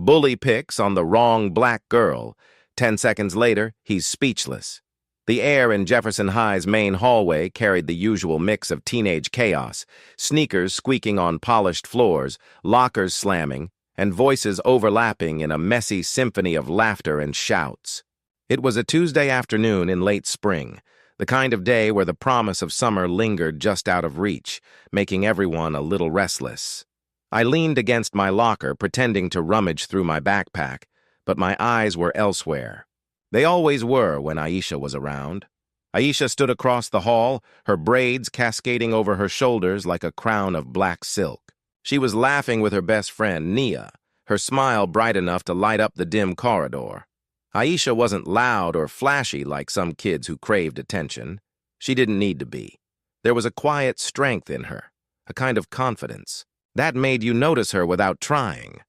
Bully picks on the wrong black girl. 10 seconds later, he's speechless. The air in Jefferson High's main hallway carried the usual mix of teenage chaos, sneakers squeaking on polished floors, lockers slamming, and voices overlapping in a messy symphony of laughter and shouts. It was a Tuesday afternoon in late spring, the kind of day where the promise of summer lingered just out of reach, making everyone a little restless. I leaned against my locker, pretending to rummage through my backpack, but my eyes were elsewhere. They always were when Aisha was around. Aisha stood across the hall, her braids cascading over her shoulders like a crown of black silk. She was laughing with her best friend, Nia, her smile bright enough to light up the dim corridor. Aisha wasn't loud or flashy like some kids who craved attention. She didn't need to be. There was a quiet strength in her, a kind of confidence. That made you notice her without trying.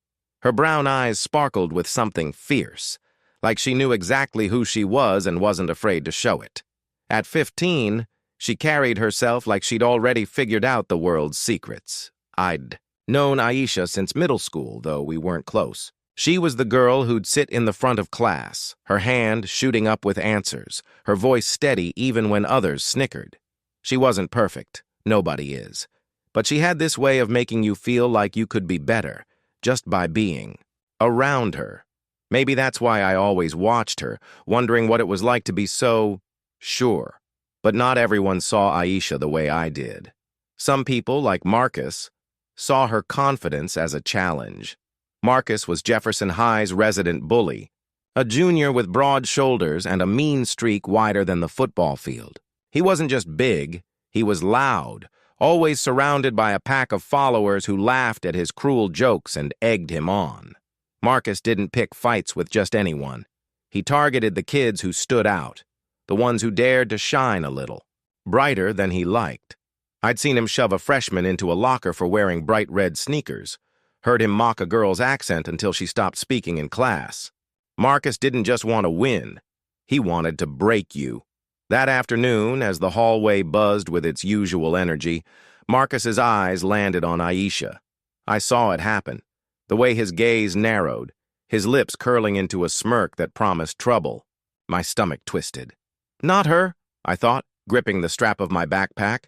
Her brown eyes sparkled with something fierce, like she knew exactly who she was and wasn't afraid to show it. At 15, she carried herself like she'd already figured out the world's secrets. I'd known Aisha since middle school, though we weren't close. She was the girl who'd sit in the front of class, her hand shooting up with answers, her voice steady even when others snickered. She wasn't perfect, nobody is, but she had this way of making you feel like you could be better, just by being around her. Maybe that's why I always watched her, wondering what it was like to be so sure. But not everyone saw Aisha the way I did. Some people, like Marcus, saw her confidence as a challenge. Marcus was Jefferson High's resident bully, a junior with broad shoulders and a mean streak wider than the football field. He wasn't just big, he was loud, always surrounded by a pack of followers who laughed at his cruel jokes and egged him on. Marcus didn't pick fights with just anyone. He targeted the kids who stood out, the ones who dared to shine a little, brighter than he liked. I'd seen him shove a freshman into a locker for wearing bright red sneakers, heard him mock a girl's accent until she stopped speaking in class. Marcus didn't just want to win, he wanted to break you. That afternoon, as the hallway buzzed with its usual energy, Marcus's eyes landed on Aisha. I saw it happen. The way his gaze narrowed, his lips curling into a smirk that promised trouble. My stomach twisted. Not her, I thought, gripping the strap of my backpack.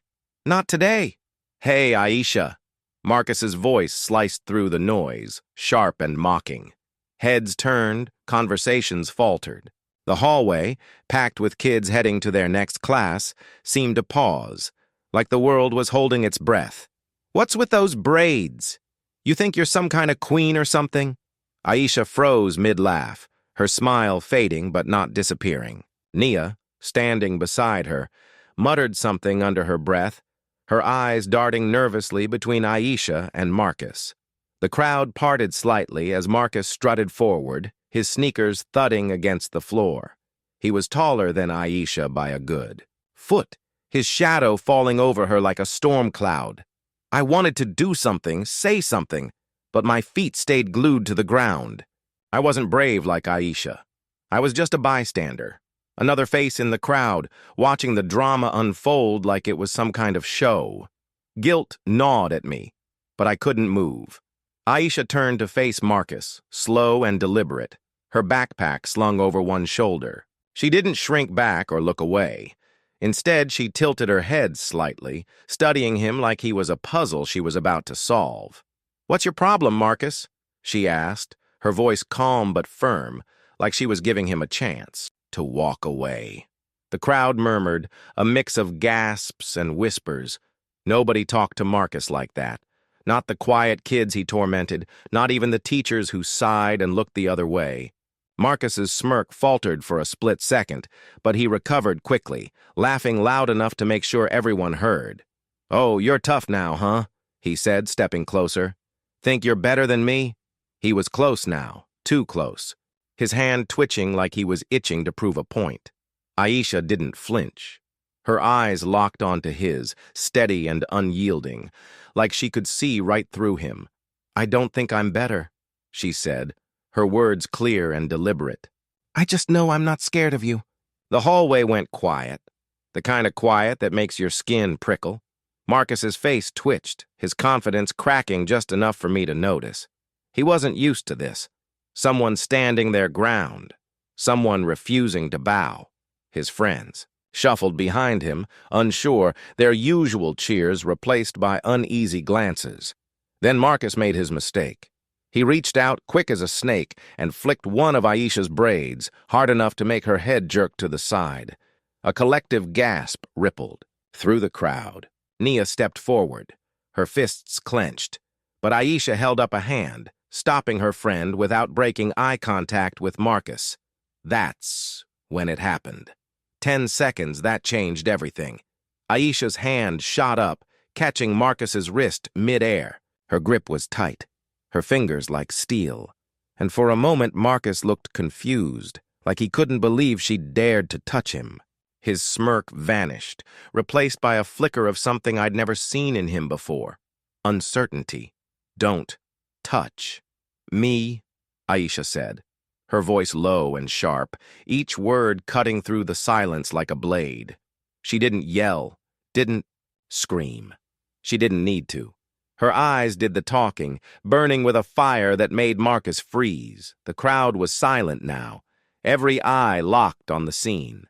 Not today. Hey, Aisha. Marcus's voice sliced through the noise, sharp and mocking. Heads turned, conversations faltered. The hallway, packed with kids heading to their next class, seemed to pause, like the world was holding its breath. What's with those braids? You think you're some kind of queen or something? Aisha froze mid-laugh, her smile fading but not disappearing. Nia, standing beside her, muttered something under her breath, her eyes darting nervously between Aisha and Marcus. The crowd parted slightly as Marcus strutted forward, his sneakers thudding against the floor. He was taller than Aisha by a good foot, his shadow falling over her like a storm cloud. I wanted to do something, say something, but my feet stayed glued to the ground. I wasn't brave like Aisha. I was just a bystander, another face in the crowd, watching the drama unfold like it was some kind of show. Guilt gnawed at me, but I couldn't move. Aisha turned to face Marcus, slow and deliberate, her backpack slung over one shoulder. She didn't shrink back or look away. Instead, she tilted her head slightly, studying him like he was a puzzle she was about to solve. "What's your problem, Marcus?" she asked, her voice calm but firm, like she was giving him a chance to walk away. The crowd murmured, a mix of gasps and whispers. Nobody talked to Marcus like that. Not the quiet kids he tormented, not even the teachers who sighed and looked the other way. Marcus's smirk faltered for a split second, but he recovered quickly, laughing loud enough to make sure everyone heard. "Oh, you're tough now, huh?" he said, stepping closer. "Think you're better than me?" He was close now, too close, his hand twitching like he was itching to prove a point. Aisha didn't flinch. Her eyes locked onto his, steady and unyielding, like she could see right through him. "I don't think I'm better," she said, her words clear and deliberate. "I just know I'm not scared of you." The hallway went quiet, the kind of quiet that makes your skin prickle. Marcus's face twitched, his confidence cracking just enough for me to notice. He wasn't used to this. Someone standing their ground. Someone refusing to bow. His friends shuffled behind him, unsure, their usual cheers replaced by uneasy glances. Then Marcus made his mistake. He reached out, quick as a snake, and flicked one of Aisha's braids, hard enough to make her head jerk to the side. A collective gasp rippled through the crowd. Nia stepped forward, her fists clenched, but Aisha held up a hand, stopping her friend without breaking eye contact with Marcus. That's when it happened. 10 seconds, that changed everything. Aisha's hand shot up, catching Marcus's wrist mid-air. Her grip was tight, her fingers like steel. And for a moment, Marcus looked confused, like he couldn't believe she'd dared to touch him. His smirk vanished, replaced by a flicker of something I'd never seen in him before. Uncertainty. Don't touch me, Aisha said, her voice low and sharp, each word cutting through the silence like a blade. She didn't yell, didn't scream. She didn't need to. Her eyes did the talking, burning with a fire that made Marcus freeze. The crowd was silent now, every eye locked on the scene.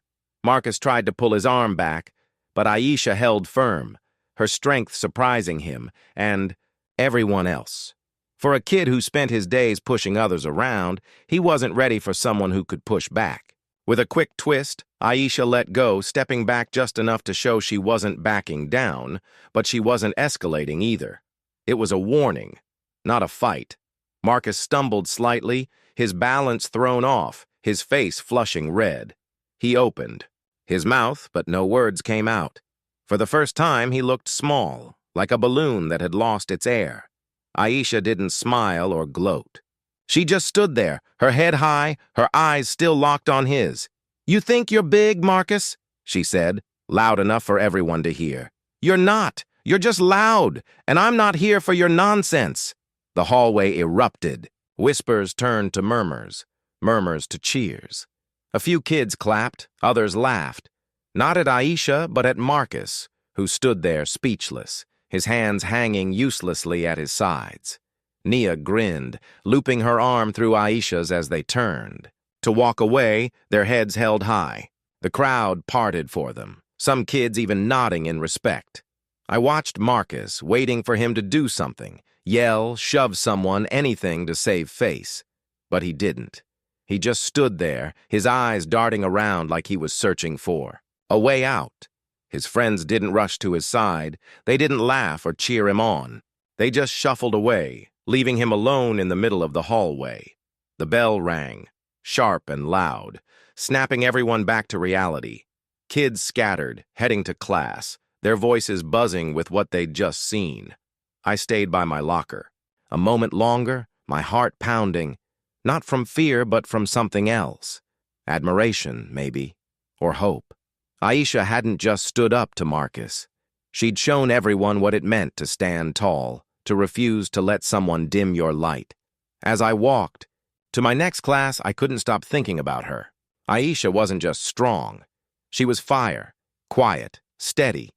Marcus tried to pull his arm back, but Aisha held firm, her strength surprising him and everyone else. For a kid who spent his days pushing others around, he wasn't ready for someone who could push back. With a quick twist, Aisha let go, stepping back just enough to show she wasn't backing down, but she wasn't escalating either. It was a warning, not a fight. Marcus stumbled slightly, his balance thrown off, his face flushing red. He opened his mouth, but no words came out. For the first time, he looked small, like a balloon that had lost its air. Aisha didn't smile or gloat. She just stood there, her head high, her eyes still locked on his. "You think you're big, Marcus?" she said, loud enough for everyone to hear. "You're not. You're just loud, and I'm not here for your nonsense." The hallway erupted. Whispers turned to murmurs, murmurs to cheers. A few kids clapped, others laughed. Not at Aisha, but at Marcus, who stood there speechless, his hands hanging uselessly at his sides. Nia grinned, looping her arm through Aisha's as they turned. To walk away, their heads held high. The crowd parted for them, some kids even nodding in respect. I watched Marcus, waiting for him to do something, yell, shove someone, anything to save face. But he didn't. He just stood there, his eyes darting around like he was searching for a way out. His friends didn't rush to his side. They didn't laugh or cheer him on. They just shuffled away, leaving him alone in the middle of the hallway. The bell rang, sharp and loud, snapping everyone back to reality. Kids scattered, heading to class, their voices buzzing with what they'd just seen. I stayed by my locker. A moment longer, my heart pounding, not from fear but from something else. Admiration, maybe, or hope. Aisha hadn't just stood up to Marcus. She'd shown everyone what it meant to stand tall, to refuse to let someone dim your light. As I walked to my next class, I couldn't stop thinking about her. Aisha wasn't just strong. She was fire, quiet, steady,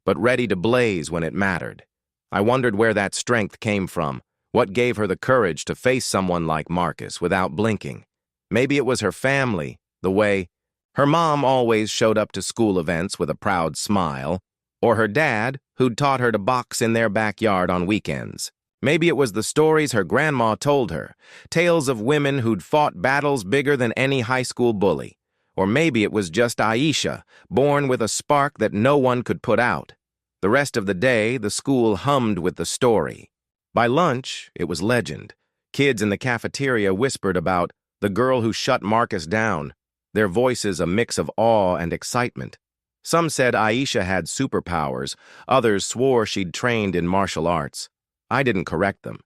but ready to blaze when it mattered. I wondered where that strength came from, what gave her the courage to face someone like Marcus without blinking. Maybe it was her family, the way her mom always showed up to school events with a proud smile, or her dad, who'd taught her to box in their backyard on weekends. Maybe it was the stories her grandma told her, tales of women who'd fought battles bigger than any high school bully. Or maybe it was just Aisha, born with a spark that no one could put out. The rest of the day, the school hummed with the story. By lunch, it was legend. Kids in the cafeteria whispered about the girl who shut Marcus down, their voices a mix of awe and excitement. Some said Aisha had superpowers, others swore she'd trained in martial arts. I didn't correct them.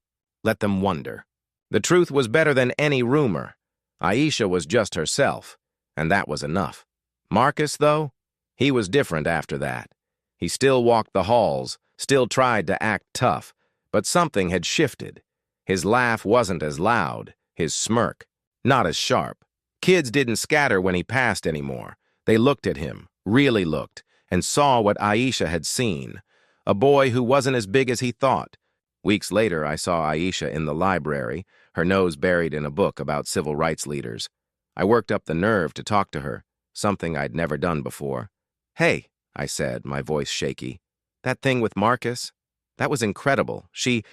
Let them wonder. The truth was better than any rumor. Aisha was just herself, and that was enough. Marcus, though, he was different after that. He still walked the halls, still tried to act tough, but something had shifted. His laugh wasn't as loud, his smirk not as sharp. Kids didn't scatter when he passed anymore. They looked at him, really looked, and saw what Aisha had seen. A boy who wasn't as big as he thought. Weeks later, I saw Aisha in the library, her nose buried in a book about civil rights leaders. I worked up the nerve to talk to her, something I'd never done before. "Hey," I said, my voice shaky. "That thing with Marcus? That was incredible. She—"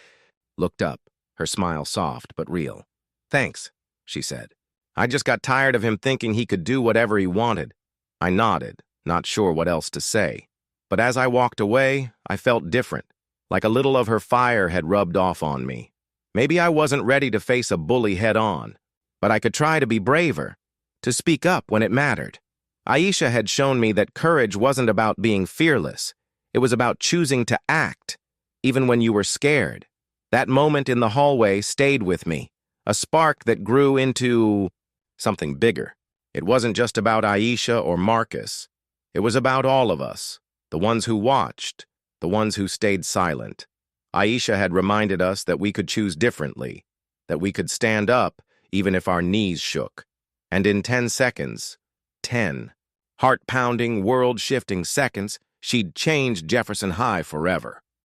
looked up, her smile soft but real. "Thanks," she said. "I just got tired of him thinking he could do whatever he wanted." I nodded, not sure what else to say. But as I walked away, I felt different, like a little of her fire had rubbed off on me. Maybe I wasn't ready to face a bully head-on, but I could try to be braver, to speak up when it mattered. Aisha had shown me that courage wasn't about being fearless. It was about choosing to act, even when you were scared. That moment in the hallway stayed with me, a spark that grew into something bigger. It wasn't just about Aisha or Marcus. It was about all of us, the ones who watched, the ones who stayed silent. Aisha had reminded us that we could choose differently, that we could stand up even if our knees shook. And in 10 seconds, 10 heart-pounding, world-shifting seconds, she'd changed Jefferson High forever.